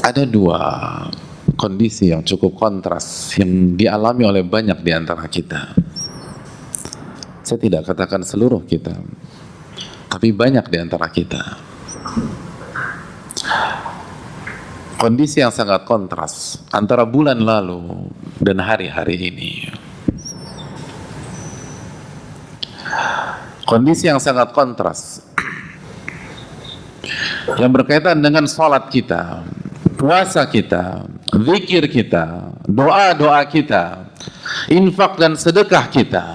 Ada dua kondisi yang cukup kontras yang dialami oleh banyak di antara kita. Saya tidak katakan seluruh kita, tapi banyak di antara kita. Kondisi yang sangat kontras antara bulan lalu dan hari-hari ini. Kondisi yang sangat kontras yang berkaitan dengan sholat kita, puasa kita, zikir kita, doa-doa kita, infak dan sedekah kita.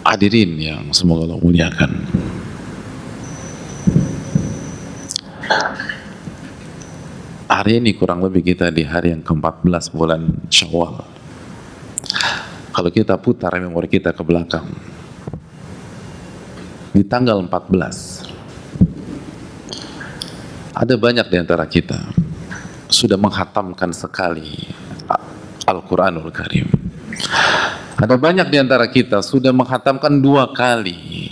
Hadirin yang semoga Allah muliakan. Hari ini kurang lebih kita di hari yang ke-14 bulan Syawal. Kalau kita putar memori kita ke belakang, di tanggal 14, ada banyak di antara kita sudah menghatamkan sekali Al-Quranul Karim. Ada banyak di antara kita sudah menghatamkan 2 kali.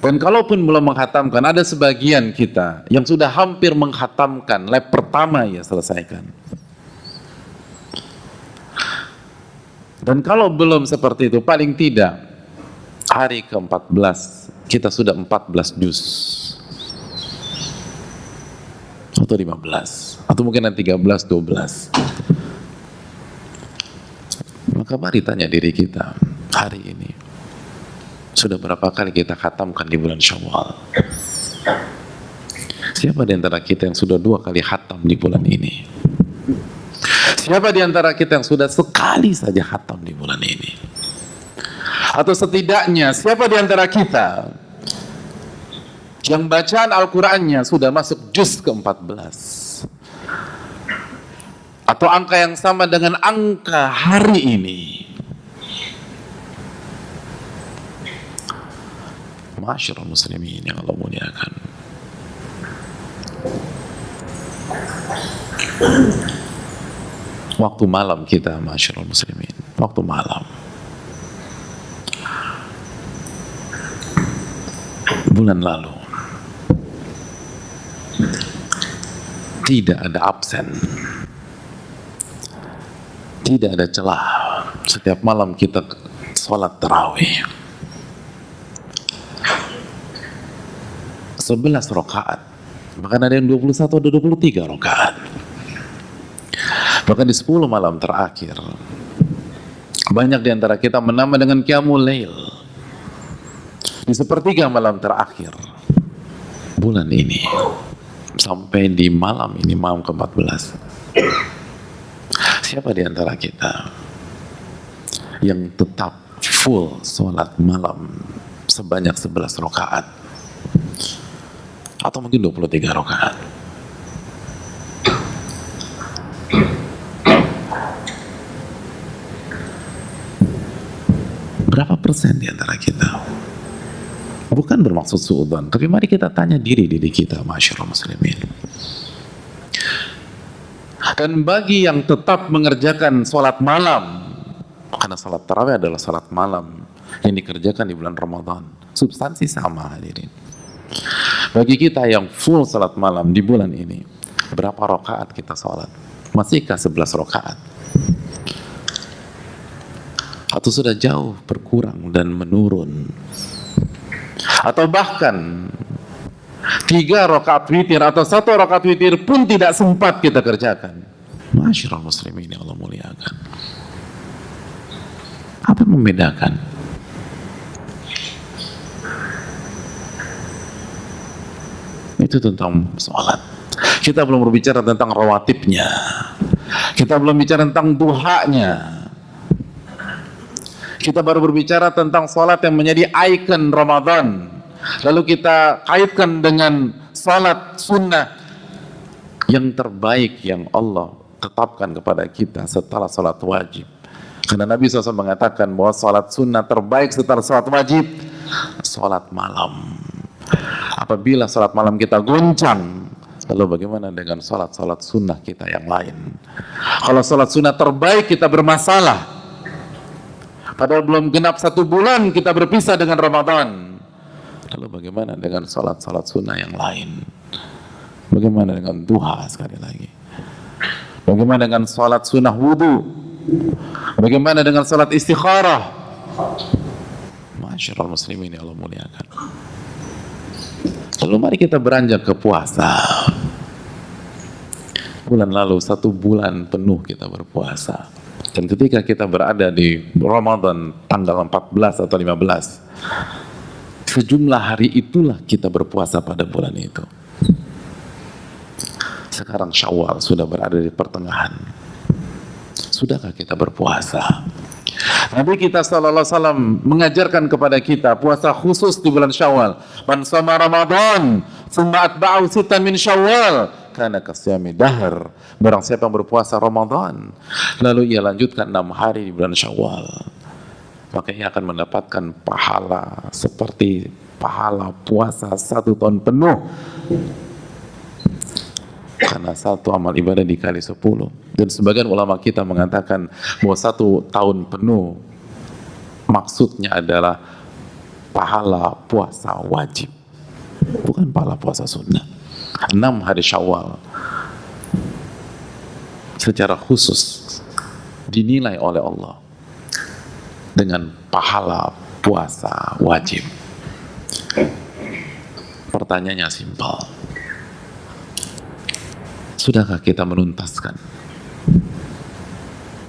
Dan kalaupun belum menghatamkan, ada sebagian kita yang sudah hampir menghatamkan, lap pertama ya selesaikan. Dan kalau belum seperti itu, paling tidak hari ke-14 kita sudah 14 juz atau 15 atau mungkin 13, 12. Maka mari tanya diri kita hari ini, sudah berapa kali kita khatamkan di bulan Syawal? Siapa di antara kita yang sudah 2 kali khatam di bulan ini? Siapa di antara kita yang sudah sekali saja khatam di bulan ini? Atau setidaknya siapa di antara kita yang bacaan Al-Qur'annya sudah masuk juz ke-14? Atau angka yang sama dengan angka hari ini? Masyarul muslimin yang Allah muliakan. Waktu malam kita, masyarul muslimin, waktu malam. Bulan lalu tidak ada absen, tidak ada celah. Setiap malam kita sholat tarawih 11 rakaat, bahkan ada yang 21 atau 23 rakaat. Bahkan di 10 malam terakhir banyak di antara kita menambah dengan qiyamul lail. Di sepertiga malam terakhir bulan ini sampai di malam ini, malam ke-14, siapa di antara kita yang tetap full sholat malam sebanyak 11 rakaat atau mungkin 23 rakaat? Berapa persen di antara kita? Bukan bermaksud suudzon, tapi mari kita tanya diri kita, masyarul muslimin. Dan bagi yang tetap mengerjakan sholat malam, karena sholat tarawih adalah sholat malam yang dikerjakan di bulan Ramadan, substansi sama, hadirin. Bagi kita yang full sholat malam di bulan ini, berapa rakaat kita sholat? Masihkah 11 rakaat? Atau sudah jauh berkurang dan menurun? Atau bahkan 3 rakaat witir atau 1 rakaat witir pun tidak sempat kita kerjakan? Masyarul muslimin yang Allah muliakan. Apa yang membedakan? Itu tentang sholat. Kita belum berbicara tentang rawatibnya, kita belum bicara tentang duhanya. Kita baru berbicara tentang sholat yang menjadi ikon Ramadan, lalu kita kaitkan dengan sholat sunnah yang terbaik yang Allah tetapkan kepada kita setelah sholat wajib. Karena Nabi SAW mengatakan bahwa sholat sunnah terbaik setelah sholat wajib, sholat malam. Apabila sholat malam kita goncang, lalu bagaimana dengan sholat-sholat sunnah kita yang lain? Kalau sholat sunnah terbaik kita bermasalah, Padahal belum genap 1 bulan kita berpisah dengan Ramadan. Lalu bagaimana dengan salat-salat sunnah yang lain? Bagaimana dengan duha sekali lagi? Bagaimana dengan salat sunnah wudu? Bagaimana dengan salat istikharah? Masyaallah muslimin yang Allah muliakan. Lalu mari kita beranjak ke puasa. Bulan lalu 1 bulan penuh kita berpuasa. Dan ketika kita berada di Ramadan tanggal 14 atau 15, sejumlah hari itulah kita berpuasa pada bulan itu. Sekarang Syawal sudah berada di pertengahan. Sudahkah kita berpuasa? Nabi kita sallallahu alaihi wasallam mengajarkan kepada kita puasa khusus di bulan Syawal. Man shoma Ramadan, tsumma atba'ahu sittan min Syawal, kana kasyami dahr. Barang siapa yang berpuasa Ramadan, lalu ia lanjutkan 6 hari di bulan Syawal, maka ia akan mendapatkan pahala seperti pahala puasa 1 tahun penuh. Karena 1 amal ibadah dikali 10. Dan sebagian ulama kita mengatakan bahwa 1 tahun penuh maksudnya adalah pahala puasa wajib, bukan pahala puasa sunnah. 6 hari Syawal secara khusus dinilai oleh Allah dengan pahala puasa wajib. Pertanyaannya simpel. Sudahkah kita menuntaskan?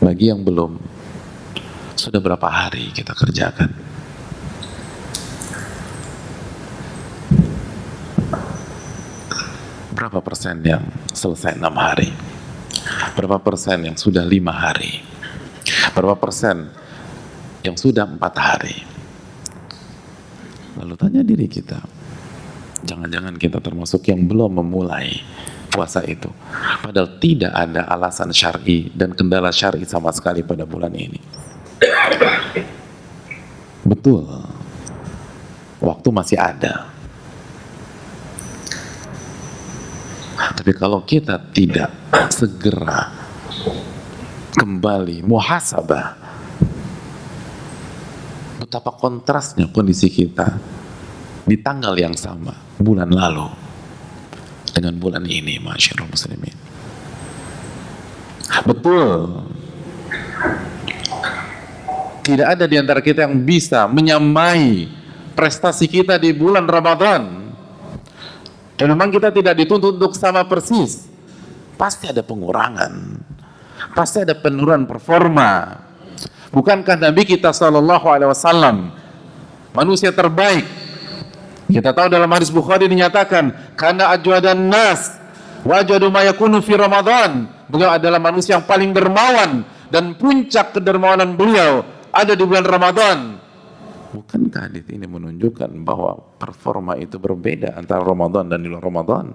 Bagi yang belum, sudah berapa hari kita kerjakan? Berapa persen yang selesai 6 hari? Berapa persen yang sudah 5 hari? Berapa persen yang sudah 4 hari? Lalu tanya diri kita, jangan-jangan kita termasuk yang belum memulai puasa itu, padahal tidak ada alasan syar'i dan kendala syar'i sama sekali pada bulan ini. Betul, waktu masih ada, tapi kalau kita tidak segera kembali muhasabah, betapa kontrasnya kondisi kita di tanggal yang sama bulan lalu dengan bulan ini, masyaallah muslimin. Betul, tidak ada di antara kita yang bisa menyamai prestasi kita di bulan Ramadan. Dan memang kita tidak dituntut untuk sama persis. Pasti ada pengurangan, pasti ada penurunan performa. Bukankah Nabi kita sallallahu alaihi wasallam manusia terbaik? Kita tahu dalam hadis Bukhari dinyatakan, karena ajwadan nas wajadu ma yakunu fi Ramadan. Beliau adalah manusia yang paling dermawan dan puncak kedermawanan beliau ada di bulan Ramadan. Bukankah hadis ini menunjukkan bahwa performa itu berbeda antara Ramadan dan di luar Ramadan?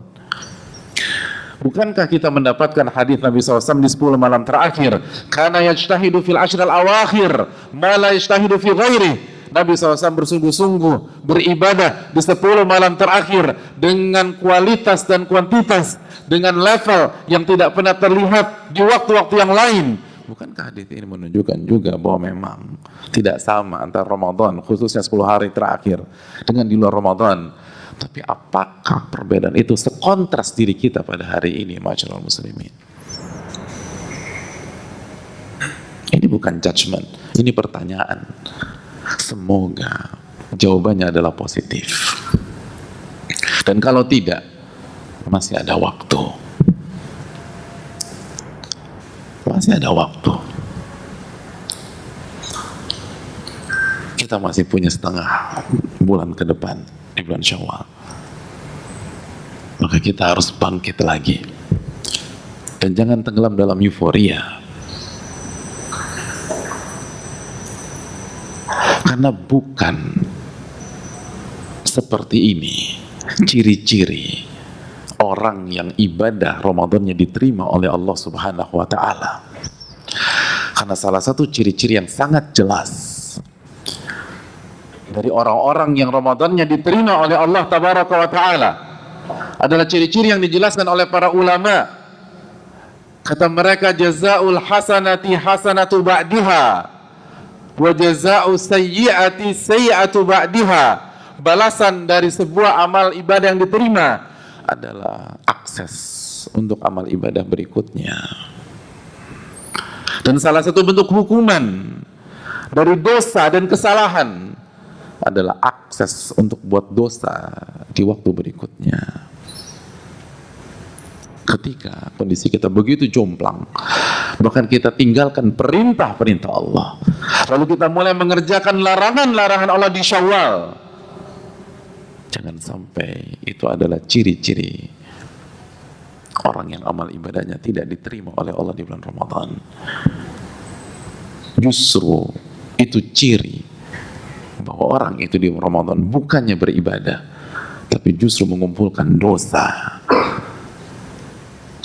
Bukankah kita mendapatkan hadis Nabi SAW di 10 malam terakhir, karena yajtahidu fil ashril awakhir ma la yajtahidu fi ghairi. Nabi SAW bersungguh-sungguh beribadah di 10 malam terakhir dengan kualitas dan kuantitas, dengan level yang tidak pernah terlihat di waktu-waktu yang lain. Bukankah hadis ini menunjukkan juga bahwa memang tidak sama antara Ramadan, khususnya 10 hari terakhir, dengan di luar Ramadan? Tapi apakah perbedaan itu sekontras diri kita pada hari ini, masyaallah muslimin? Ini bukan judgment, ini pertanyaan. Semoga jawabannya adalah positif. Dan kalau tidak, masih ada waktu. Masih ada waktu. Kita masih punya setengah bulan ke depan di bulan Syawal. Maka kita harus bangkit lagi. Dan jangan tenggelam dalam euforia. Karena bukan seperti ini ciri-ciri orang yang ibadah Ramadannya diterima oleh Allah Subhanahu wa ta'ala. Karena salah satu ciri-ciri yang sangat jelas dari orang-orang yang Ramadannya diterima oleh Allah Tabaraka wa ta'ala adalah ciri-ciri yang dijelaskan oleh para ulama. Kata mereka, jazaul hasanati hasanatu ba'diha. Wa jazaa'u sayyi'ati sayyi'atu ba'diha. Balasan dari sebuah amal ibadah yang diterima adalah akses untuk amal ibadah berikutnya. Dan salah satu bentuk hukuman dari dosa dan kesalahan adalah akses untuk buat dosa di waktu berikutnya. Ketika kondisi kita begitu jomplang, bahkan kita tinggalkan perintah-perintah Allah, lalu kita mulai mengerjakan larangan-larangan Allah di Syawal, jangan sampai itu adalah ciri-ciri orang yang amal ibadahnya tidak diterima oleh Allah di bulan Ramadan. Justru itu ciri bahwa orang itu di Ramadan bukannya beribadah, tapi justru mengumpulkan dosa.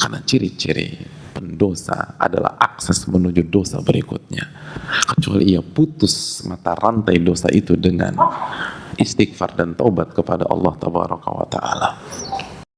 Karena ciri-ciri pendosa adalah akses menuju dosa berikutnya. Kecuali ia putus mata rantai dosa itu dengan istighfar dan taubat kepada Allah Tabaraka wa Ta'ala.